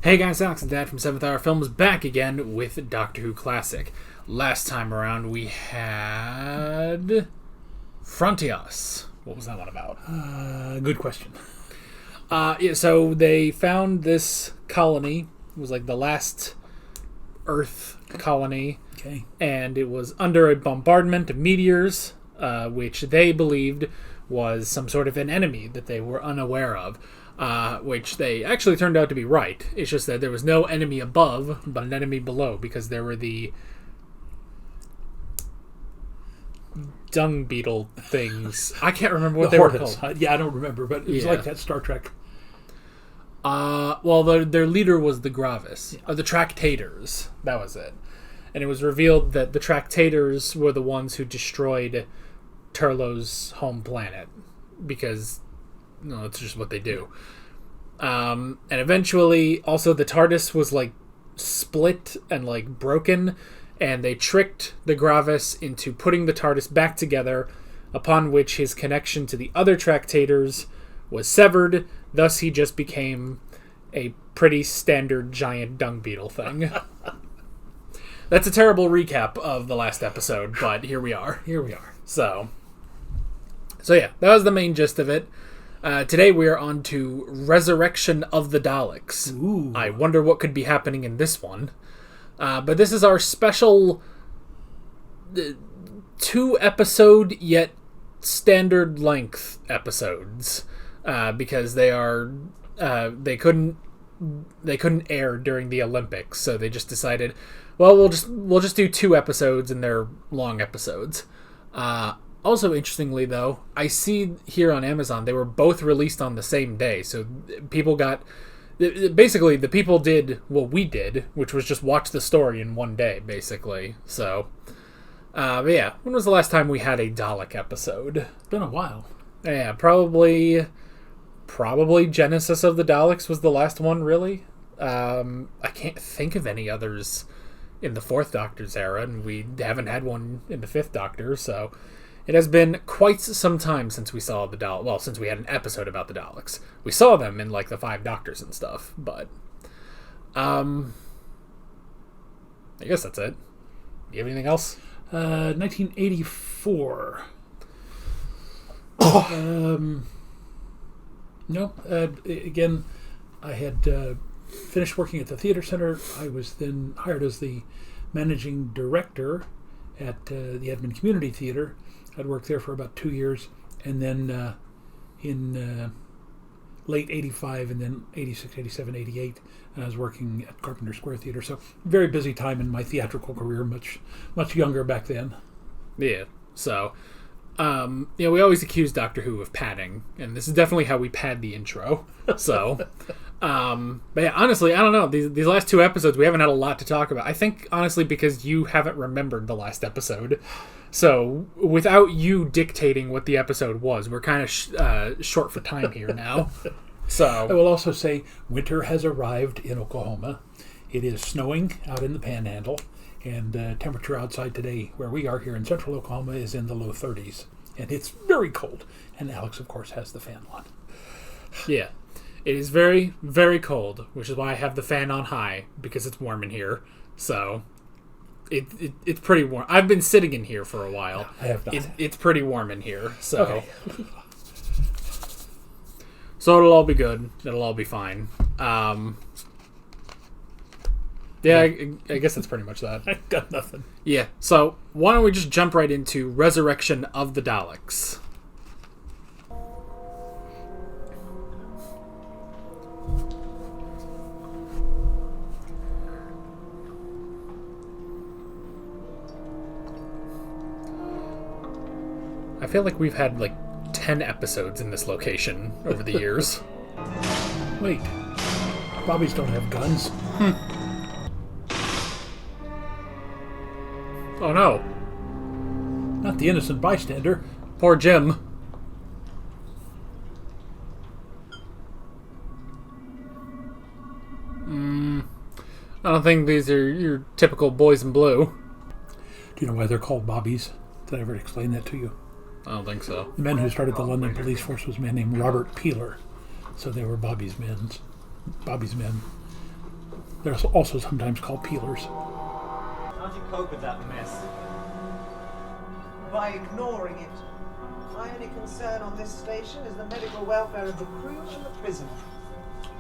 Hey guys, Alex and Dad from 7th Hour Films back again with Doctor Who Classic. Last time around we had Frontios. What was that one about? Good question. So they found this colony. It was like the last Earth colony. Okay. And it was under a bombardment of meteors, which they believed was some sort of an enemy that they were unaware of. Which they actually turned out to be right. It's just that there was no enemy above, but an enemy below, because there were the dung beetle things. I can't remember what they were called. Yeah, I don't remember, but it was like that Star Trek. Well, their leader was the Gravis, or the Tractators. That was it. And it was revealed that the Tractators were the ones who destroyed Turlough's home planet, because... No, it's just what they do. And eventually, also, the TARDIS was, like, split and, like, broken, and they tricked the Gravis into putting the TARDIS back together, upon which his connection to the other Tractators was severed, thus he just became a pretty standard giant dung beetle thing. That's a terrible recap of the last episode, but here we are. Here we are. So yeah, that was the main gist of it. Today we are on to Resurrection of the Daleks. Ooh. I wonder what could be happening in this one. But this is our special 2-episode yet standard length episodes, because they couldn't air during the Olympics, so they just decided, well, we'll just do 2 episodes, and they're long episodes. Also, interestingly, though, I see here on Amazon they were both released on the same day. So people got... Basically, the people did what we did, which was just watch the story in one day, basically. So, but yeah, when was the last time we had a Dalek episode? It's been a while. Yeah, probably Genesis of the Daleks was the last one, really. I can't think of any others in the 4th Doctor's era, and we haven't had one in the 5th Doctor, so... It has been quite some time since we saw the Daleks. Well, since we had an episode about the Daleks. We saw them in, like, the 5 Doctors and stuff, but... I guess that's it. Do you have anything else? 1984. No. Again, I had finished working at the theater center. I was then hired as the managing director at the Edmund Community Theater. I'd worked there for about 2 years, and then in late 85 and then 86, 87, 88, I was working at Carpenter Square Theater. So very busy time in my theatrical career, much younger back then. Yeah, so, we always accuse Doctor Who of padding, and this is definitely how we pad the intro. So, but yeah, honestly, I don't know. These last 2 episodes, we haven't had a lot to talk about. I think, honestly, because you haven't remembered the last episode. So, without you dictating what the episode was, we're kind of short for time here now. So I will also say winter has arrived in Oklahoma. It is snowing out in the Panhandle, and temperature outside today, where we are here in central Oklahoma, is in the low 30s. And it's very cold. And Alex, of course, has the fan on. Yeah. It is very, very cold, which is why I have the fan on high, because it's warm in here. So... It's pretty warm. I've been sitting in here for a while. No, I have not. It's pretty warm in here. So, okay. So it'll all be good. It'll all be fine. I guess that's pretty much that. I got nothing. Yeah. So why don't we just jump right into Resurrection of the Daleks? I feel like we've had, like, 10 episodes in this location over the years. Wait. Bobbies don't have guns. Oh, no. Not the innocent bystander. Poor Jim. I don't think these are your typical boys in blue. Do you know why they're called Bobbies? Did I ever explain that to you? I don't think so. The man who started the London police force was a man named Robert Peeler. So they were Bobby's men. They're also sometimes called peelers. How do you cope with that mess? By ignoring it. My only concern on this station is the medical welfare of the crew and the prisoner.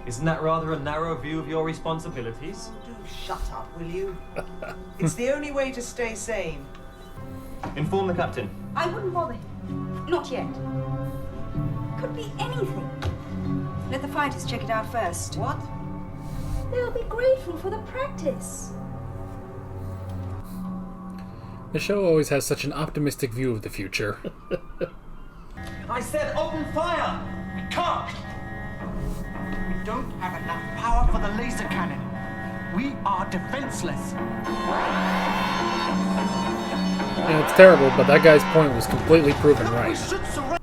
Isn't that rather a narrow view of your responsibilities? Do shut up, will you? It's the only way to stay sane. Inform the captain. I wouldn't bother him. Not yet. Could be anything. Let the fighters check it out first. What? They'll be grateful for the practice. The show always has such an optimistic view of the future. I said open fire! We can't! We don't have enough power for the laser cannon. We are defenseless. And it's terrible, but that guy's point was completely proven right. We should surrender.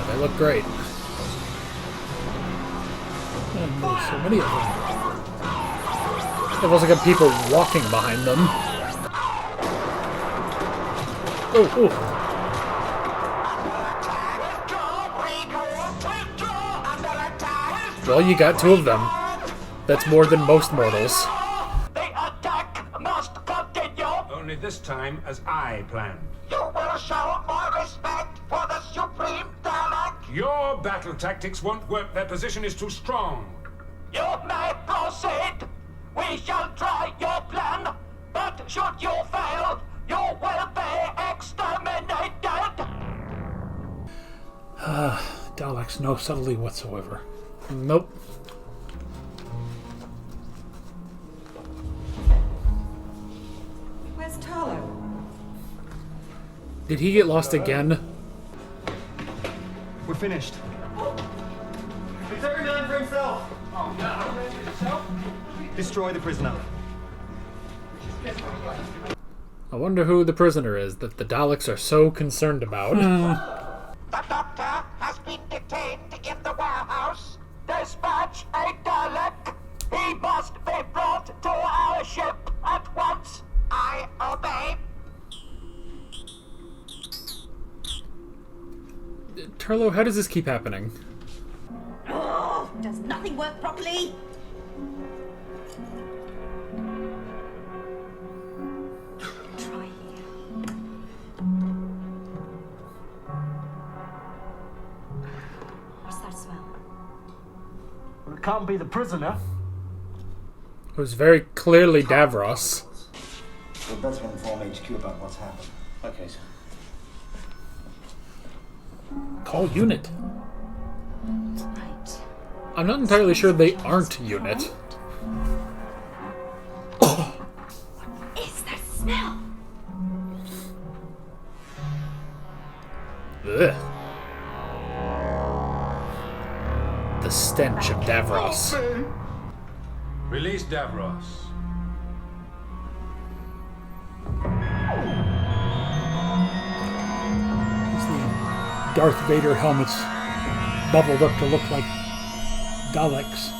They look great. And there's so many of them. They've also got people walking behind them. Oh. Well, you got two of them. That's more than most mortals. The attack must continue. Only this time as I planned. You will show more respect for the Supreme Dalek. Your battle tactics won't work. Their position is too strong. You may proceed. We shall try your plan, but should you fail, you will be exterminated. Daleks, no subtlety whatsoever. Nope. Where's Tarlo? Did he get lost again? We're finished. It's every man for himself. Oh, no. Destroy the prisoner. I wonder who the prisoner is that the Daleks are so concerned about. The doctor has been detained in the warehouse. Dispatch a Dalek. He must be brought to our ship at once. I obey. Turlo, how does this keep happening? Oh, does nothing work properly? Try here. What's that smell? Well, it can't be the prisoner. It was very clearly Davros. We'd better inform HQ about what's happened. Okay, sir. Call unit. Right. I'm not entirely sure they aren't unit. What is that smell? Ugh. The stench of Davros. Release Davros. It's the Darth Vader helmets bubbled up to look like Daleks.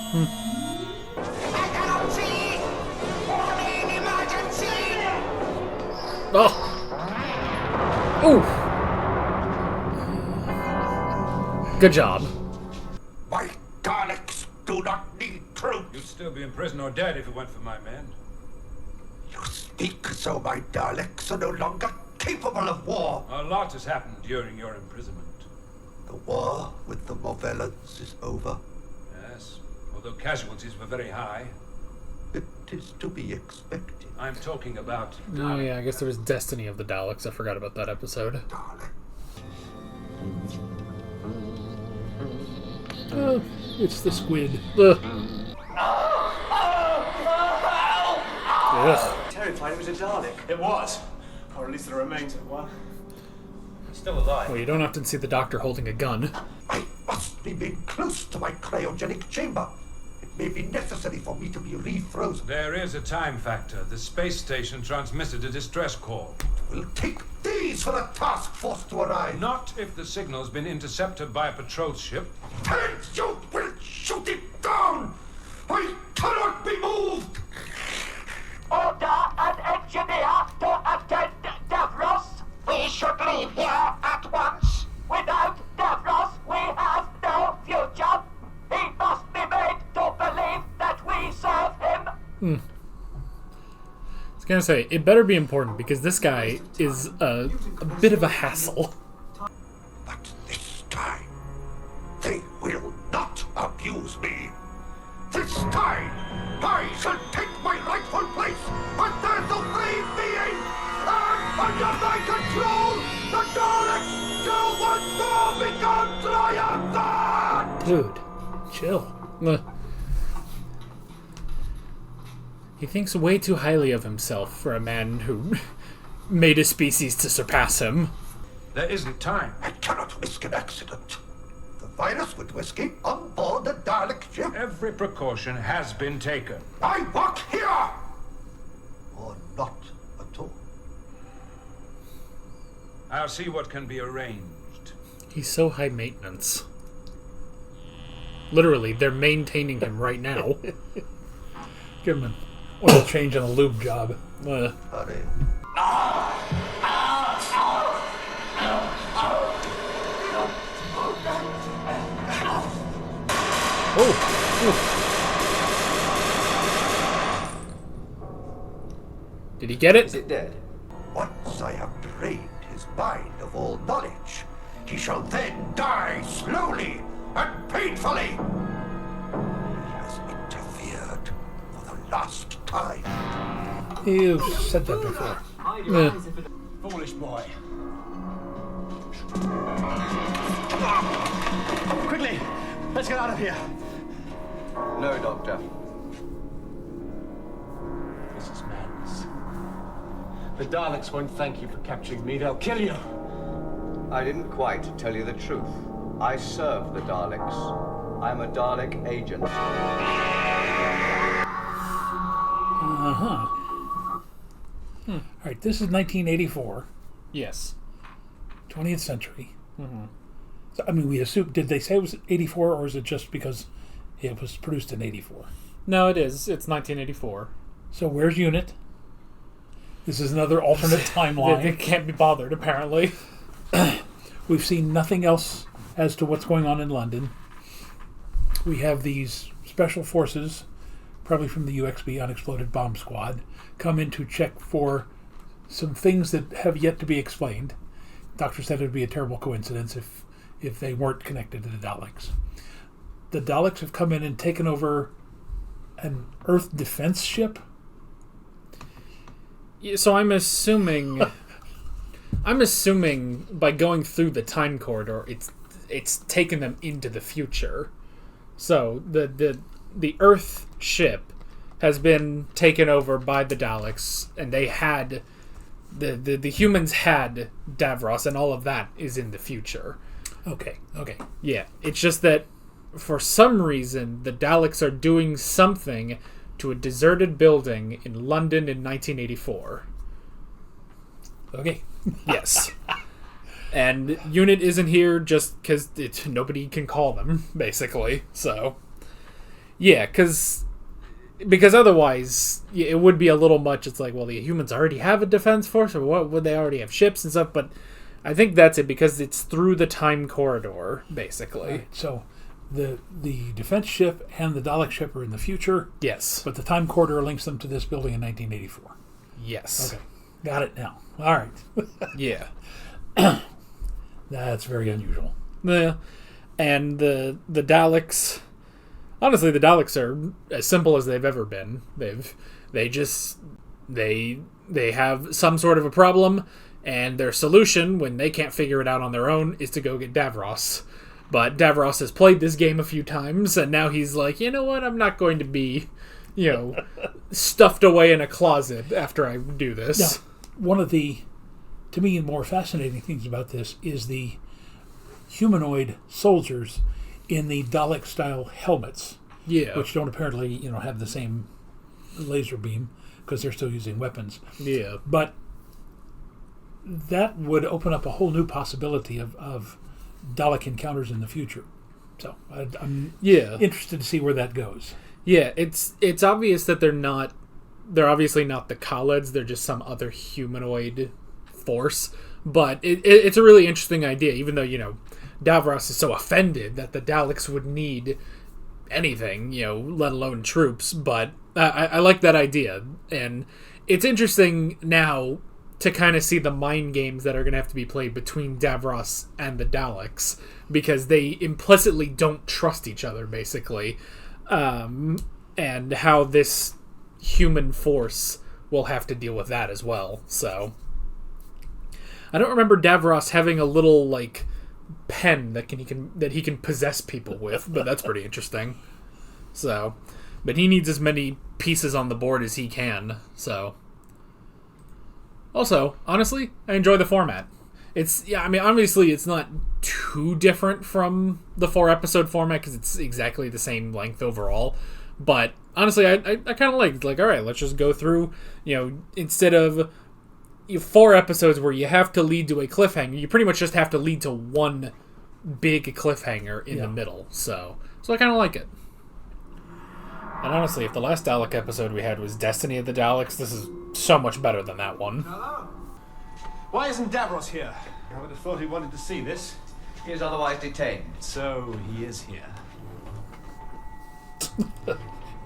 I cannot see. Warning emergency. Oh! Ooh! Good job. My Daleks do not need troops. You'd still be in prison or dead if it weren't for my men. You speak so my Daleks are no longer capable of war. A lot has happened during your imprisonment. The war with the Morvellans is over. Yes, although casualties were very high. It is to be expected. I'm talking about... Oh yeah, I guess there was Destiny of the Daleks. I forgot about that episode. Dalek. It's the squid. Ugh. Terrified it was a Dalek. It was. Or at least the remains of one. He's still alive. Well, you don't often see the Doctor holding a gun. I must be made close to my cryogenic chamber. It may be necessary for me to be refrozen. There is a time factor. The space station transmitted a distress call. It will take days for the task force to arrive. Not if the signal's been intercepted by a patrol ship. Then you will shoot it down! I cannot be moved! Order and gonna say, it better be important because this guy is a bit of a hassle. But this time, they will not abuse me. This time, I shall take my rightful place as their supreme being, and under my control, the Daleks shall once more become triumphant! Dude, chill. He thinks way too highly of himself for a man who made a species to surpass him. There isn't time. I cannot risk an accident. The virus would escape on board the Dalek ship. Every precaution has been taken. I walk here! Or not at all. I'll see what can be arranged. He's so high maintenance. Literally, they're maintaining him right now. Give him an oil change and a lube job. Hurry. Did he get it? Is it dead? Once I have drained his mind of all knowledge, he shall then die slowly and painfully. He has interfered for the last time. You've said that before. Foolish boy. Quickly, let's get out of here. No, Doctor. This is madness. The Daleks won't thank you for capturing me. They'll kill you. I didn't quite tell you the truth. I serve the Daleks. I'm a Dalek agent. Uh-huh. All right, this is 1984, Yes. 20th century. So, I mean, we assume, did they say it was 84, or is it just because it was produced in 84? No, it is. It's 1984. So where's Unit? This is another alternate timeline. They can't be bothered, apparently. We've seen nothing else as to what's going on in London. We have these special forces, probably from the UXB Unexploded Bomb Squad, come in to check for some things that have yet to be explained. Doctor said it would be a terrible coincidence if they weren't connected to the Daleks. The Daleks have come in and taken over an Earth defense ship. Yeah, so I'm assuming by going through the time corridor, it's taken them into the future. So the Earth ship has been taken over by the Daleks, and they had the humans had Davros, and all of that is in the future. Okay. Yeah, it's just that for some reason the Daleks are doing something to a deserted building in London in 1984. Okay. Yes. And Unit isn't here just because nobody can call them, basically. So, yeah, because otherwise it would be a little much. It's like, well, the humans already have a defense force, or what? Would they already have ships and stuff? But I think that's it, because it's through the time corridor, basically. Right, so the defense ship and the Dalek ship are in the future. Yes. But the time corridor links them to this building in 1984. Yes. Okay. Got it now. All right. Yeah. That's very unusual. Yeah. And the Daleks, honestly, the Daleks are as simple as they've ever been. They have some sort of a problem, and their solution, when they can't figure it out on their own, is to go get Davros. But Davros has played this game a few times, and now he's like, you know what, I'm not going to be, stuffed away in a closet after I do this. Now, one of the, to me, more fascinating things about this is the humanoid soldiers in the Dalek-style helmets. Yeah. Which don't apparently, have the same laser beam, because they're still using weapons. Yeah. But that would open up a whole new possibility of Dalek encounters in the future. So I'm interested to see where that goes. Yeah, it's obvious that they're obviously not the Khaleds, they're just some other humanoid force. But it's a really interesting idea, even though, Davros is so offended that the Daleks would need anything, let alone troops, but I like that idea. And it's interesting now to kind of see the mind games that are going to have to be played between Davros and the Daleks, because they implicitly don't trust each other, basically, and how this human force will have to deal with that as well. So I don't remember Davros having a little pen that he can possess people with, but that's pretty interesting. So, but he needs as many pieces on the board as he can. So, also, honestly, I enjoy the format. Obviously it's not too different from the 4-episode format because it's exactly the same length overall. But honestly, I kind of liked, all right, let's just go through, instead of 4 episodes where you have to lead to a cliffhanger, you pretty much just have to lead to one big cliffhanger in the middle. So I kind of like it. And honestly, if the last Dalek episode we had was Destiny of the Daleks, this is so much better than that one. Hello? Why isn't Davros here? I would have thought he wanted to see this. He is otherwise detained. So he is here.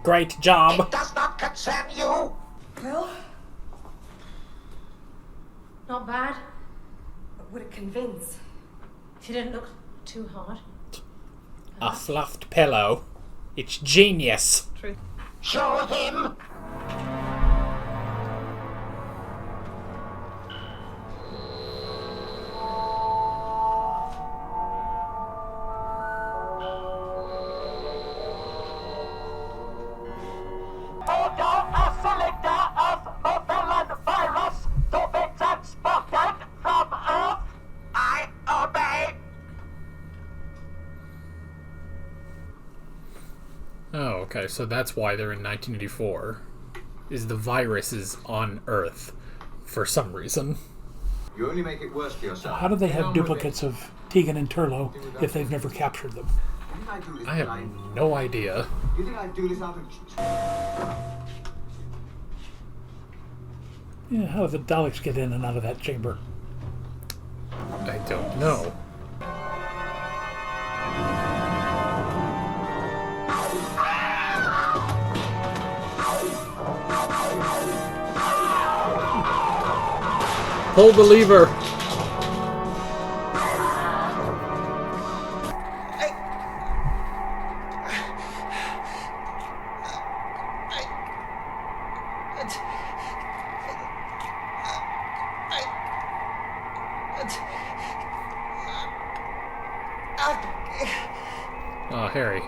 Great job. It does not concern you. Well, not bad. But would it convince? If you didn't look too hard. A fluffed pillow. It's genius. True. Show him. Oh, okay, so that's why they're in 1984. Is the virus is on Earth for some reason. You only make it worse for yourself. How do they have duplicates of Tegan and Turlough if they've never captured them? I have no idea. You think I'd do this out of... Yeah, how do the Daleks get in and out of that chamber? I don't know. Pull the lever. Oh, Harry.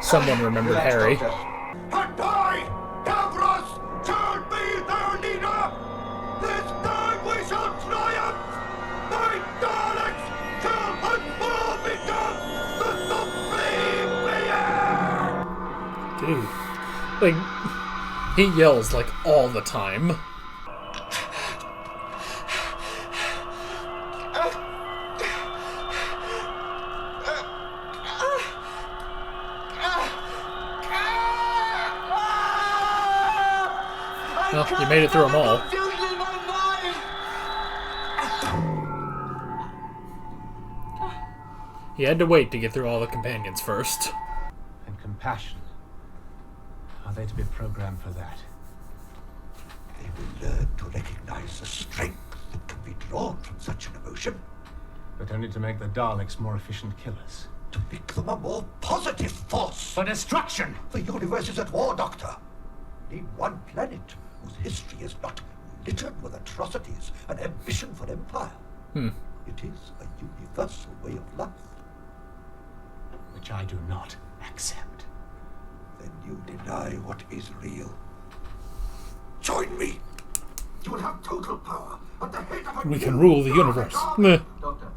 Someone remembered Harry. Goodbye! Davros! Turn me their leader! This time we shall triumph! My Daleks shall once more become the supreme being! Dude. He yells, all the time. Well, you made it through them all. He had to wait to get through all the companions first. And compassion. Are they to be programmed for that? They will learn to recognize the strength that can be drawn from such an emotion. But only to make the Daleks more efficient killers. To make them a more positive force. For destruction! The universe is at war, Doctor. Need one planet whose history is not littered with atrocities and ambition for empire. It is a universal way of life. Which I do not accept. Then you deny what is real. Join me. You will have total power at the head of a We can rule the universe. Meh. Doctor.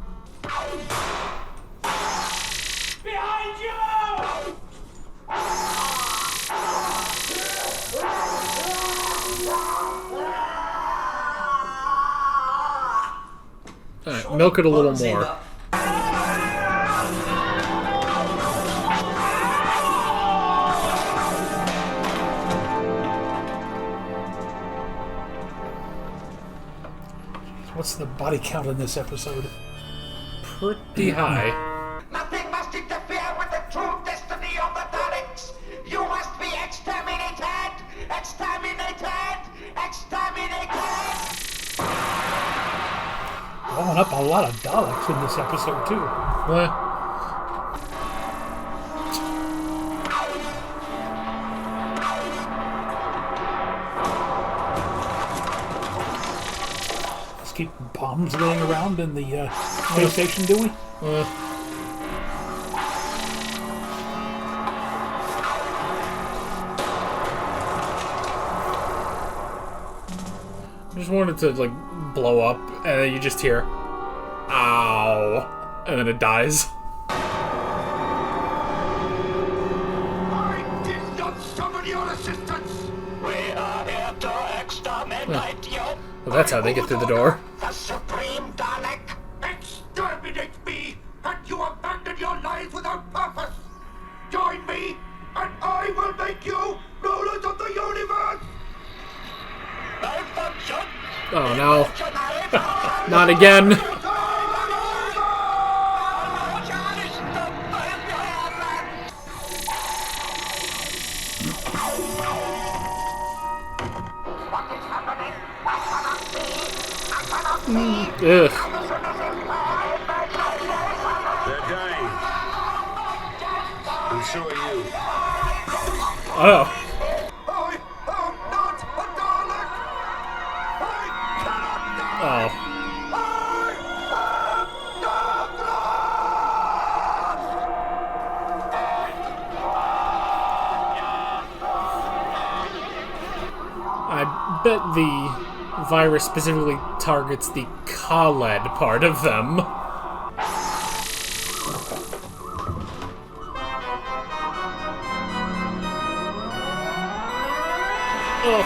Behind you! Alright, milk it a little more. What's the body count in this episode? Pretty high. Nothing must interfere with the true destiny of the Daleks. blowing up a lot of Daleks in this episode, too. Let's keep bombs laying around in the space station, do we? I just wanted to, like, blow up, and then you just hear, ow, and then it dies. I did not summon your assistance. We are here to exterminate you. Well, that's how they get through the door. The Supreme Dalek. Exterminate me, and you abandon your lives without purpose. Join me, and I will make you rulers of the universe. Oh no. Not again. Ugh. They're dying. And so are you. Oh. Oh. I bet the virus specifically targets the Khaled part of them. Oh.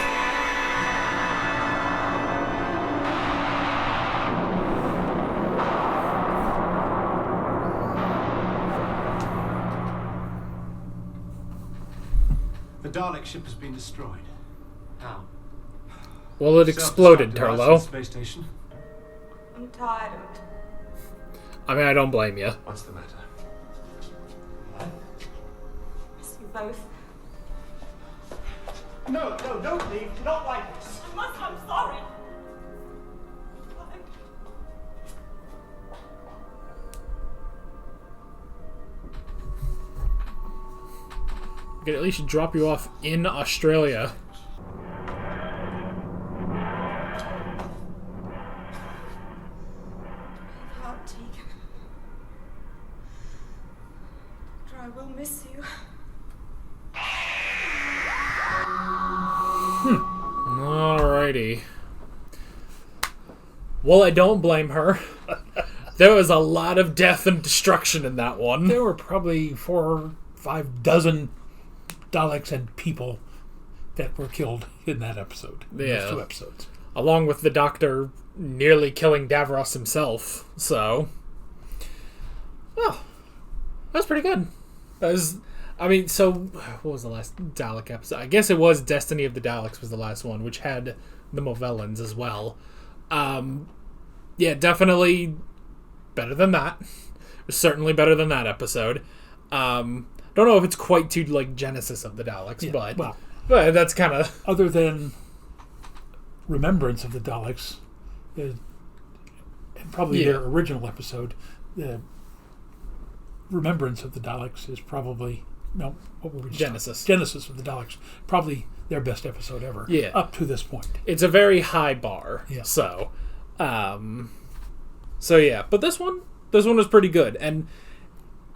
The Dalek ship has been destroyed. How? Well, it exploded, Turlo. Space station. I'm tired of it. I mean, I don't blame you. What's the matter? Miss you both. No, don't leave. Not like this. I must, I'm sorry. We could at least drop you off in Australia. Heart taken. I will miss you. Alrighty. Well, I don't blame her. There was a lot of death and destruction in that one. There were probably 4 or 5 dozen Daleks and people that were killed in that episode. In those 2 episodes. Along with the Doctor nearly killing Davros himself. So, well, that was pretty good. That was, I mean, so, what was the last Dalek episode? I guess it was Destiny of the Daleks was the last one, which had the Movellans as well. Yeah, definitely better than that. It was certainly better than that episode. Don't know if it's quite to like Genesis of the Daleks, but that's kind of other than Remembrance of the Daleks, and probably their original episode. The Remembrance of the Daleks is probably what were we Genesis. Genesis of the Daleks, probably their best episode ever. Yeah, up to this point, it's a very high bar. Yeah. So yeah, but this one was pretty good, and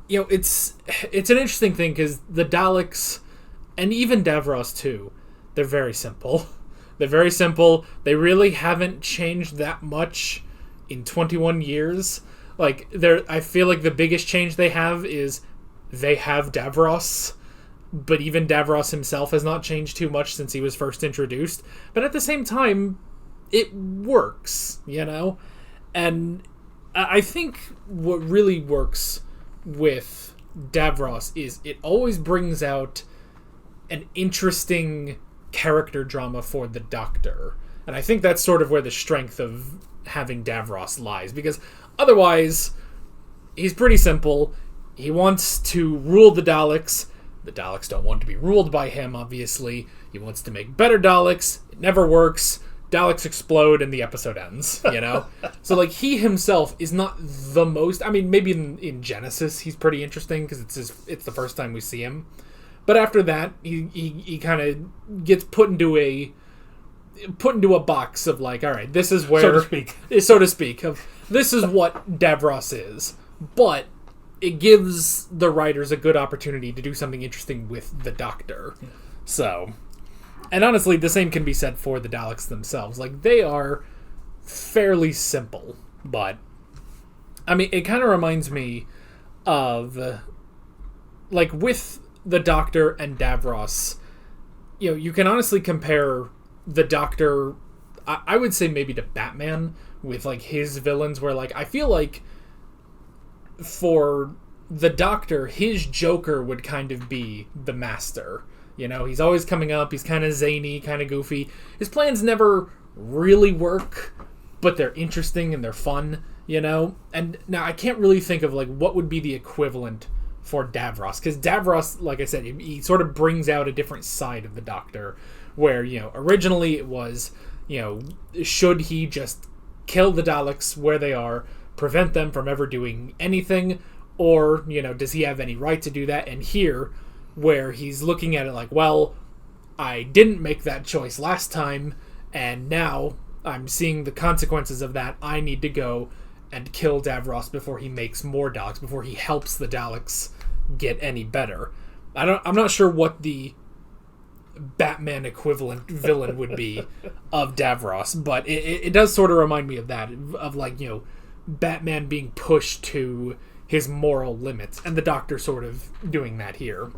you know it's an interesting thing because the Daleks and even Davros too, they're very simple. They're very simple. They really haven't changed that much in 21 years. Like I feel like the biggest change they have is they have Davros, but even Davros himself has not changed too much since he was first introduced. But at the same time, it works, you know? And I think what really works with Davros is it always brings out an interesting character drama for the Doctor. And I think that's sort of where the strength of having Davros lies, because otherwise he's pretty simple. He wants to rule the Daleks. The Daleks don't want to be ruled by him, obviously. He wants to make better Daleks. It never works. Daleks explode and the episode ends, you know? So, like, he himself is not the most... I mean, maybe in Genesis he's pretty interesting because it's the first time we see him. But after that, he kind of gets put into a box of, like, all right, this is where... So to speak. Of this is what Davros is. But it gives the writers a good opportunity to do something interesting with the Doctor. Yeah. So... And honestly, the same can be said for the Daleks themselves. Like, they are fairly simple, but... I mean, it kind of reminds me of... Like, with the Doctor and Davros, you know, you can honestly compare the Doctor, I would say maybe to Batman, with, like, his villains, where, like, I feel like for the Doctor, his Joker would kind of be the Master. You know, he's always coming up, he's kind of zany, kind of goofy. His plans never really work, but they're interesting and they're fun, you know? And now I can't really think of, like, what would be the equivalent for Davros. Because Davros, like I said, he sort of brings out a different side of the Doctor, where, you know, originally it was, you know, should he just kill the Daleks where they are, prevent them from ever doing anything, or, you know, does he have any right to do that? And here... where he's looking at it like, well, I didn't make that choice last time, and now I'm seeing the consequences of that. I need to go and kill Davros before he makes more Daleks, before he helps the Daleks get any better. I'm not sure what the Batman equivalent villain would be of Davros, but it does sort of remind me of that, of, like, you know, Batman being pushed to his moral limits, and the Doctor sort of doing that here.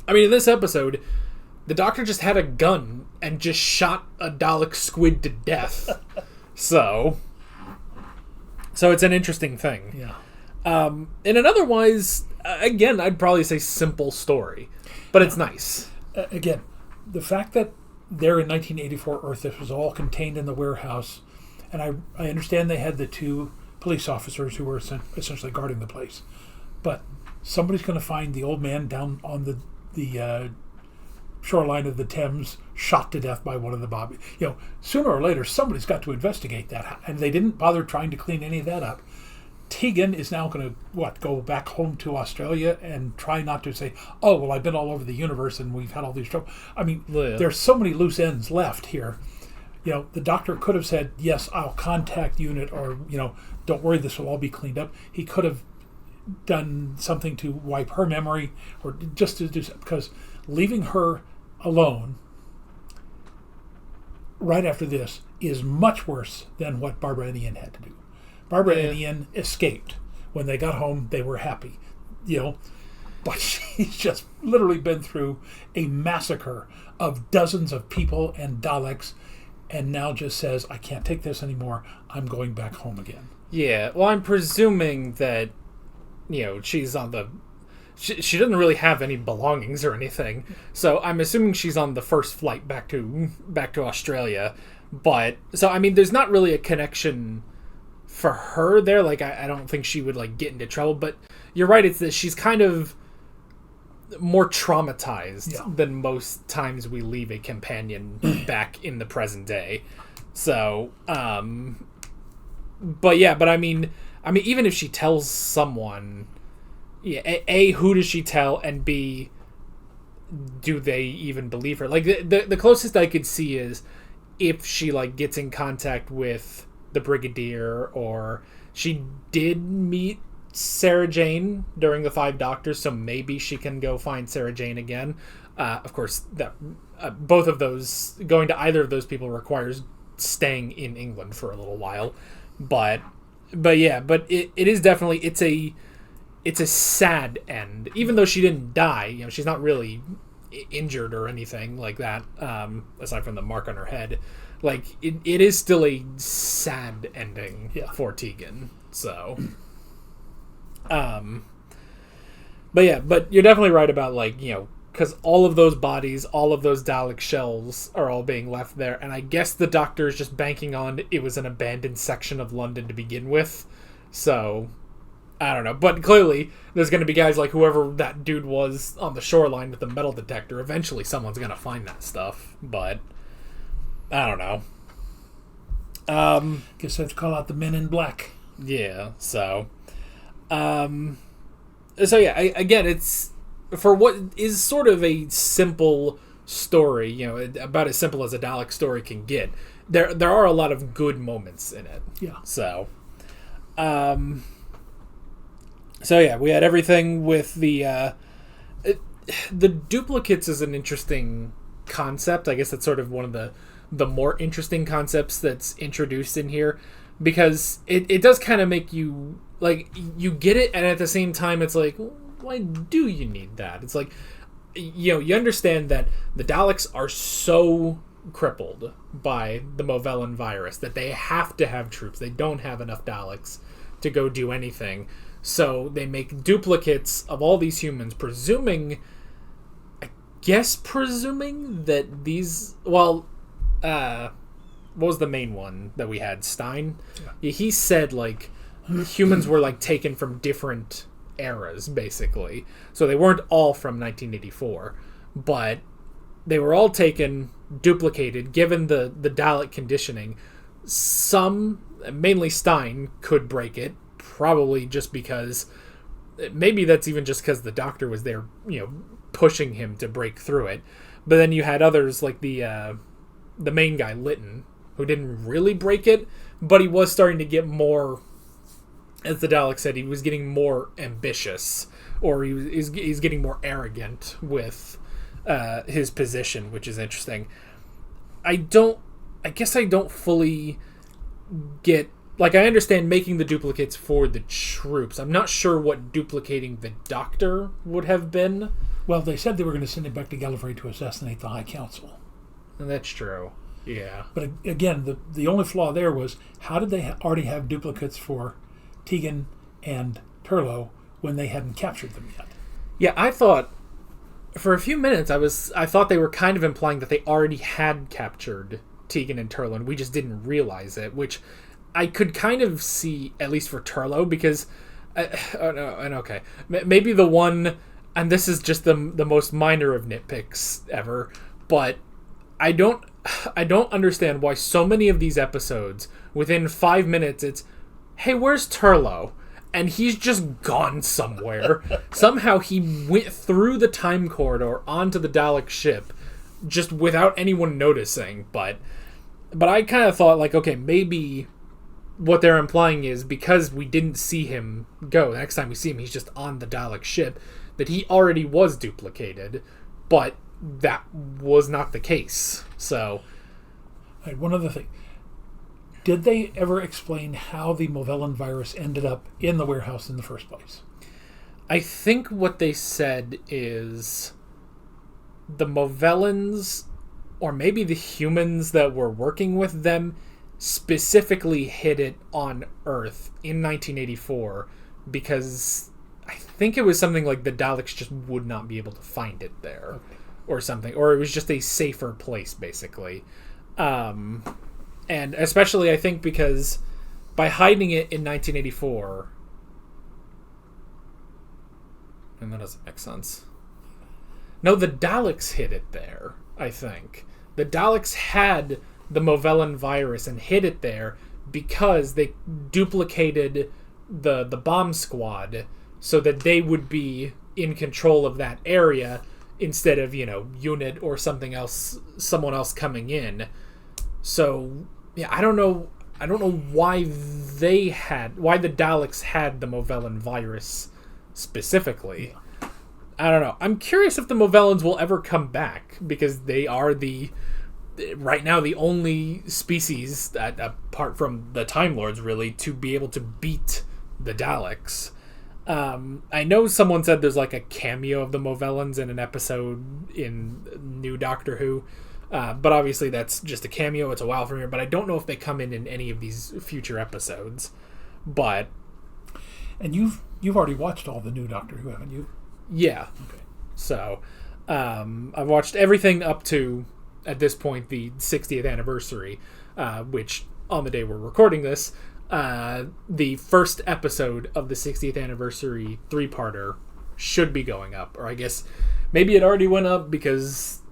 I mean, in this episode, the Doctor just had a gun and just shot a Dalek squid to death. So it's an interesting thing. Yeah. In an otherwise, again, I'd probably say simple story, but it's nice. Again, the fact that there in 1984 Earth, this was all contained in the warehouse, and I understand they had the two police officers who were essentially guarding the place, but somebody's going to find the old man down on the shoreline of the Thames, shot to death by one of the Bobby. You know, sooner or later, somebody's got to investigate that, and they didn't bother trying to clean any of that up. Tegan is now going to, go back home to Australia and try not to say, oh, well, I've been all over the universe and we've had all these trouble. I mean, there's so many loose ends left here. You know, the Doctor could have said, yes, I'll contact UNIT, or, you know, don't worry, this will all be cleaned up. He could have done something to wipe her memory, or just to do, because leaving her alone right after this is much worse than what Barbara and Ian had to do. Barbara and Ian escaped. When they got home, they were happy, you know, but she's just literally been through a massacre of dozens of people and Daleks, and now just says, I can't take this anymore, I'm going back home again. Yeah, well, I'm presuming that, you know, she's on the... She doesn't really have any belongings or anything, so I'm assuming she's on the first flight back to Australia. But, so, I mean, there's not really a connection for her there. Like, I don't think she would, like, get into trouble, but you're right, it's that she's kind of more traumatized than most times we leave a companion back in the present day. So, but I mean, even if she tells someone, A, who does she tell, and B, do they even believe her? Like, the closest I could see is if she, like, gets in contact with the Brigadier, or she did meet Sarah Jane during the Five Doctors, so maybe she can go find Sarah Jane again. Of course, that both of those, going to either of those people requires staying in England for a little while. But it is definitely, it's a sad end. Even though she didn't die, you know, she's not really injured or anything like that, aside from the mark on her head. Like, it is still a sad ending for Tegan. So, but you're definitely right about, like, you know, because all of those bodies, all of those Dalek shells are all being left there, and I guess the Doctor is just banking on it was an abandoned section of London to begin with. So, I don't know. But clearly, there's going to be guys like whoever that dude was on the shoreline with the metal detector. Eventually, someone's going to find that stuff. But, I don't know. Guess I have to call out the Men in Black. Yeah, so yeah, again, it's for what is sort of a simple story, you know, about as simple as a Dalek story can get. There are a lot of good moments in it. Yeah. So yeah, we had everything with the duplicates is an interesting concept. I guess that's sort of one of the more interesting concepts that's introduced in here, because it does kind of make you, like, you get it, and at the same time it's like, why do you need that? It's like, you know, you understand that the Daleks are so crippled by the Movellan virus that they have to have troops. They don't have enough Daleks to go do anything. So they make duplicates of all these humans, presuming that these... Well, what was the main one that we had? Stein? Yeah, he said, like, humans were, like, taken from different eras, basically. So they weren't all from 1984, but they were all taken, duplicated, given the Dalek conditioning. Some, mainly Stein, could break it, probably just because, maybe that's even just because the Doctor was there, you know, pushing him to break through it. But then you had others like the main guy, Lytton, who didn't really break it, but he was starting to get more, as the Dalek said, he was getting more ambitious, or he's getting more arrogant with his position, which is interesting. I guess I don't fully get, like, I understand making the duplicates for the troops. I'm not sure what duplicating the Doctor would have been. Well, they said they were going to send him back to Gallifrey to assassinate the High Council. And that's true. Yeah. But again, the only flaw there was, how did they already have duplicates for Tegan and Turlough when they hadn't captured them yet? Yeah, I thought, for a few minutes, I thought they were kind of implying that they already had captured Tegan and Turlough, and we just didn't realize it, which I could kind of see, at least for Turlough, because, okay, maybe the one, and this is just the most minor of nitpicks ever, but I don't understand why so many of these episodes, within 5 minutes, it's, hey, where's Turlough? And he's just gone somewhere. Somehow he went through the time corridor onto the Dalek ship, just without anyone noticing. But I kind of thought, like, okay, maybe what they're implying is, because we didn't see him go, the next time we see him, he's just on the Dalek ship, that he already was duplicated, but that was not the case. So, right, one other thing. Did they ever explain how the Movellan virus ended up in the warehouse in the first place? I think what they said is the Movellans, or maybe the humans that were working with them, specifically hid it on Earth in 1984 because I think it was something like the Daleks just would not be able to find it there. Okay. Or something, or it was just a safer place, basically. And especially, I think, because by hiding it in 1984... And that doesn't make sense. No, the Daleks hid it there, I think. The Daleks had the Movellan virus and hid it there because they duplicated the bomb squad so that they would be in control of that area instead of, you know, UNIT or something else, someone else coming in. So, yeah, I don't know why the Daleks had the Movellan virus specifically. I don't know. I'm curious if the Movellans will ever come back, because they are right now the only species, apart from the Time Lords, really, to be able to beat the Daleks. I know someone said there's like a cameo of the Movellans in an episode in New Doctor Who, but obviously that's just a cameo. It's a while from here, but I don't know if they come in any of these future episodes. But and you've already watched all the New Doctor Who, haven't you? Yeah. Okay. So I've watched everything up to, at this point, the 60th anniversary, which on the day we're recording this, the first episode of the 60th anniversary 3-parter should be going up, or I guess maybe it already went up because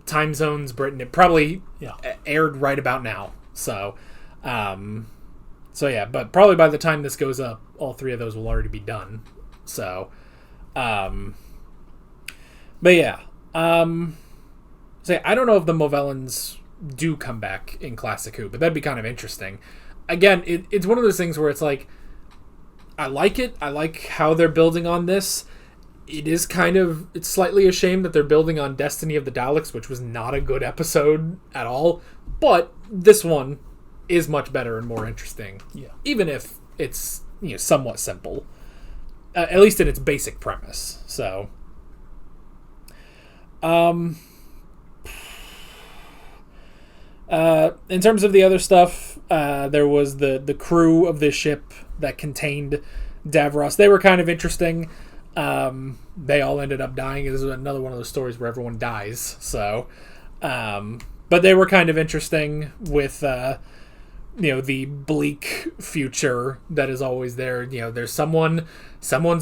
time zones, Britain, it probably aired right about now. So So yeah, but probably by the time this goes up, all 3 of those will already be done. So, but yeah, so I don't know if the Movellans do come back in Classic Who, but that'd be kind of interesting. Again, it's one of those things where it's like, I like it. I like how they're building on this. It's slightly a shame that they're building on Destiny of the Daleks, which was not a good episode at all. But this one is much better and more interesting. Yeah. Even if it's somewhat simple, at least in its basic premise. So, in terms of the other stuff, there was the crew of this ship that contained Davros. They were kind of interesting. They all ended up dying. This is another one of those stories where everyone dies. So, but they were kind of interesting with, the bleak future that is always there. There's someone's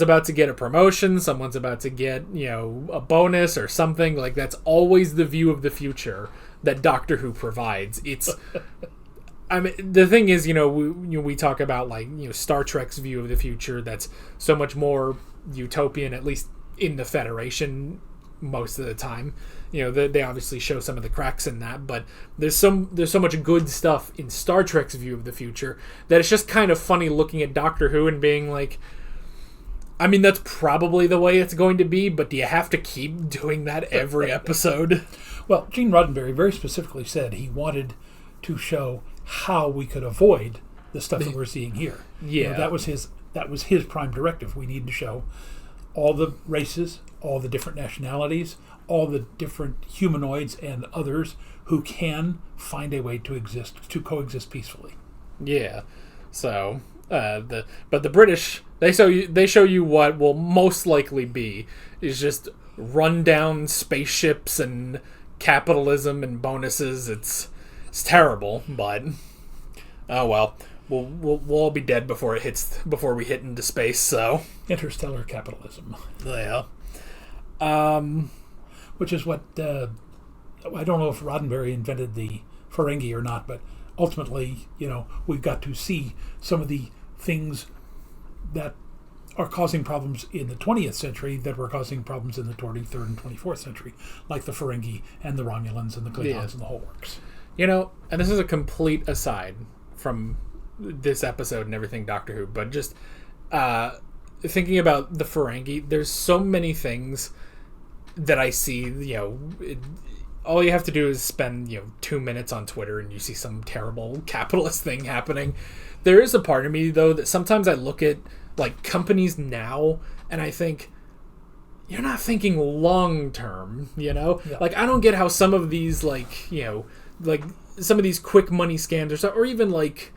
about to get a promotion, someone's about to get, a bonus or something. Like, that's always the view of the future that Doctor Who provides. It's, I mean, the thing is, we talk about, like, Star Trek's view of the future that's so much more utopian, at least in the Federation most of the time. They obviously show some of the cracks in that, but there's so much good stuff in Star Trek's view of the future that it's just kind of funny looking at Doctor Who and being like, I mean, that's probably the way it's going to be, but do you have to keep doing that every episode? Well, Gene Roddenberry very specifically said he wanted to show how we could avoid the stuff that we're seeing here. Yeah. That was his prime directive. We need to show all the races, all the different nationalities, all the different humanoids and others who can find a way to coexist peacefully. Yeah. So, but the British, they show you what will most likely be is just rundown spaceships and capitalism and bonuses. It's terrible, but oh well. We'll all be dead before we hit into space. So interstellar capitalism. Yeah. Which is what I don't know if Roddenberry invented the Ferengi or not, but ultimately, we've got to see some of the things that are causing problems in the 20th century that were causing problems in the 23rd and 24th century, like the Ferengi and the Romulans and the Klingons and the whole works. And this is a complete aside from this episode and everything Doctor Who, but just thinking about the Ferengi, there's so many things that I see, all you have to do is spend, 2 minutes on Twitter and you see some terrible capitalist thing happening. There is a part of me, though, that sometimes I look at, like, companies now and I think, you're not thinking long term, Yeah. Like, I don't get how some of these, like, like some of these quick money scams or stuff, or even like,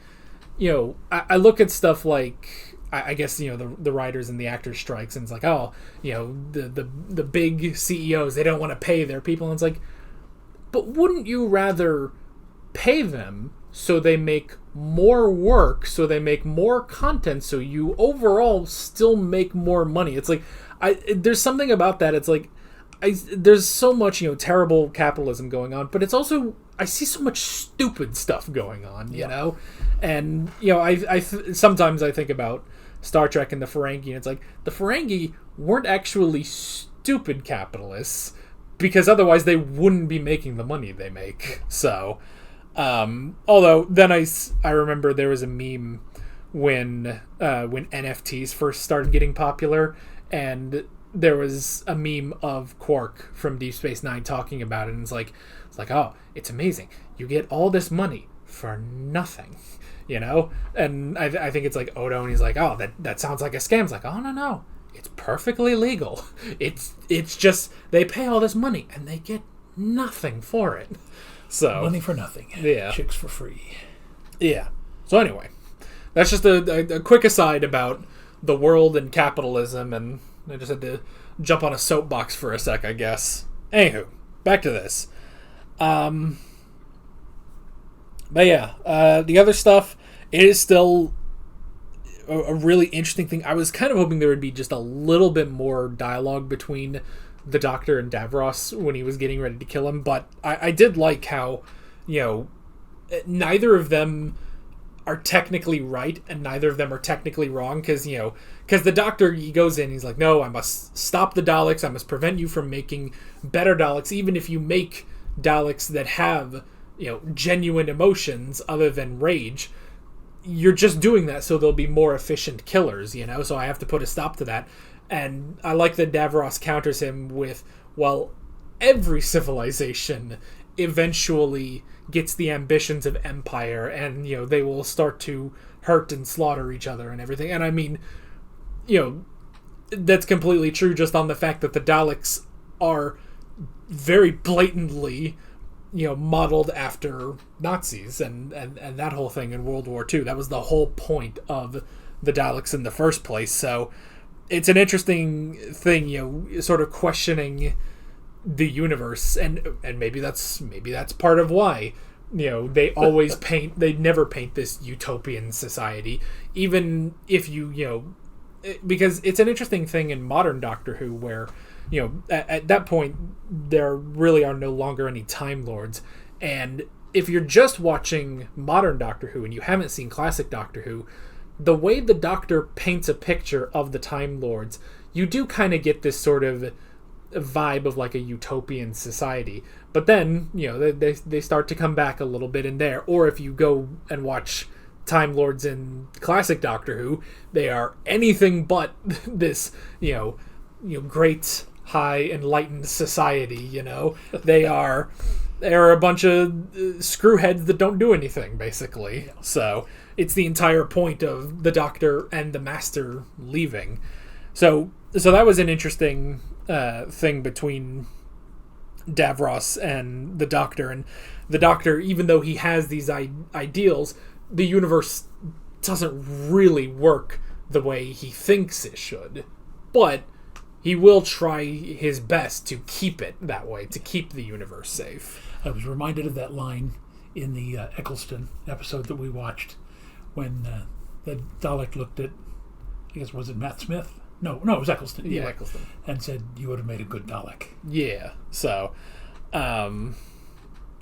I look at stuff like, I guess, the writers and the actors strikes, and it's like, oh, the big CEOs, they don't want to pay their people. And it's like, but wouldn't you rather pay them so they make more work, so they make more content, so you overall still make more money? It's like, there's something about that. It's like, there's so much, terrible capitalism going on, but it's also, I see so much stupid stuff going on, and, sometimes I think about Star Trek and the Ferengi, and it's like, the Ferengi weren't actually stupid capitalists, because otherwise they wouldn't be making the money they make. So, although then I remember there was a meme when NFTs first started getting popular, and there was a meme of Quark from Deep Space Nine talking about it, and it's like, oh, it's amazing. You get all this money for nothing. And I think it's like Odo, and he's like, oh, that sounds like a scam. It's like, oh, no, it's perfectly legal. It's just they pay all this money and they get nothing for it. So money for nothing. Yeah, chicks for free. Yeah. So anyway, that's just a quick aside about the world and capitalism, and I just had to jump on a soapbox for a sec, I guess. Anywho, back to this. But yeah, the other stuff is still a really interesting thing. I was kind of hoping there would be just a little bit more dialogue between the Doctor and Davros when he was getting ready to kill him, but I did like how, neither of them are technically right and neither of them are technically wrong, because the Doctor, he goes in, he's like, no, I must stop the Daleks, I must prevent you from making better Daleks, even if you make Daleks that have genuine emotions other than rage, you're just doing that so they'll be more efficient killers, so I have to put a stop to that. And I like that Davros counters him with, well, every civilization eventually gets the ambitions of empire, and they will start to hurt and slaughter each other and everything. And I mean, that's completely true, just on the fact that the Daleks are very blatantly modeled after Nazis and that whole thing in World War II. That was the whole point of the Daleks in the first place. So it's an interesting thing, sort of questioning the universe, and maybe that's part of why they always they never paint this utopian society, even if because it's an interesting thing in modern Doctor Who where at that point there really are no longer any Time Lords, and if you're just watching modern Doctor Who and you haven't seen classic Doctor Who, the way the Doctor paints a picture of the Time Lords, you do kind of get this sort of vibe of like a utopian society. But then, they start to come back a little bit in there. Or if you go and watch Time Lords in classic Doctor Who, they are anything but this, great, high, enlightened society, They're a bunch of screwheads that don't do anything, basically. Yeah. So it's the entire point of the Doctor and the Master leaving. So that was an interesting thing between Davros and the Doctor. And the Doctor, even though he has these ideals, the universe doesn't really work the way he thinks it should. But he will try his best to keep it that way, to keep the universe safe. I was reminded of that line in the Eccleston episode that we watched when the Dalek looked at, I guess, was it Matt Smith? No, it was Eccleston. Yeah, Eccleston. And said, you would have made a good Dalek. Yeah, so... and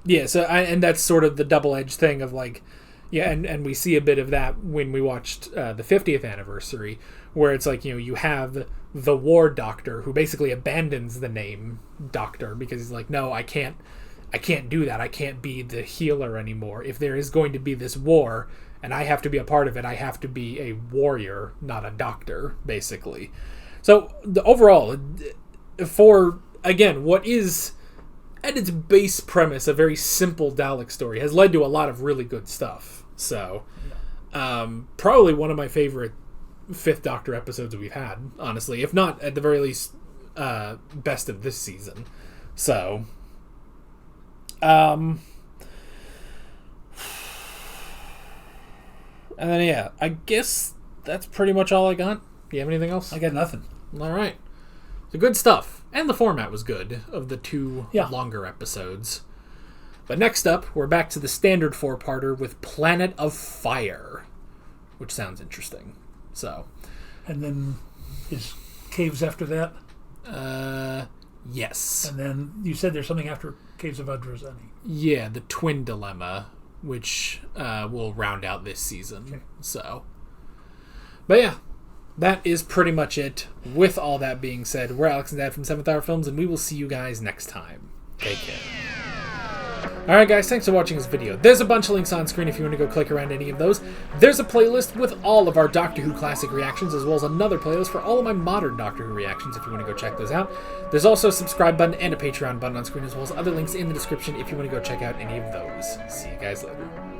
that's sort of the double-edged thing of like... Yeah, and we see a bit of that when we watched the 50th anniversary, where it's like, you have the War Doctor who basically abandons the name Doctor because he's like, no, I can't do that. I can't be the healer anymore. If there is going to be this war and I have to be a part of it, I have to be a warrior, not a doctor, basically. So overall, for, again, what is at its base premise a very simple Dalek story, has led to a lot of really good stuff. So probably one of my favorite Fifth Doctor episodes that we've had, honestly, if not at the very least best of this season. So and then I guess that's pretty much all I got. You have anything else? I got nothing. All right. So good stuff. And the format was good of the two longer episodes. But next up, we're back to the standard four-parter with Planet of Fire, which sounds interesting. So, and then is Caves after that? Yes. And then you said there's something after Caves of Adrasani. Yeah, the Twin Dilemma, which will round out this season. Okay. So, but yeah, that is pretty much it. With all that being said, we're Alex and Dad from 7th Hour Films, and we will see you guys next time. Take care. Alright guys, thanks for watching this video. There's a bunch of links on screen if you want to go click around any of those. There's a playlist with all of our Doctor Who classic reactions, as well as another playlist for all of my modern Doctor Who reactions if you want to go check those out. There's also a subscribe button and a Patreon button on screen, as well as other links in the description if you want to go check out any of those. See you guys later.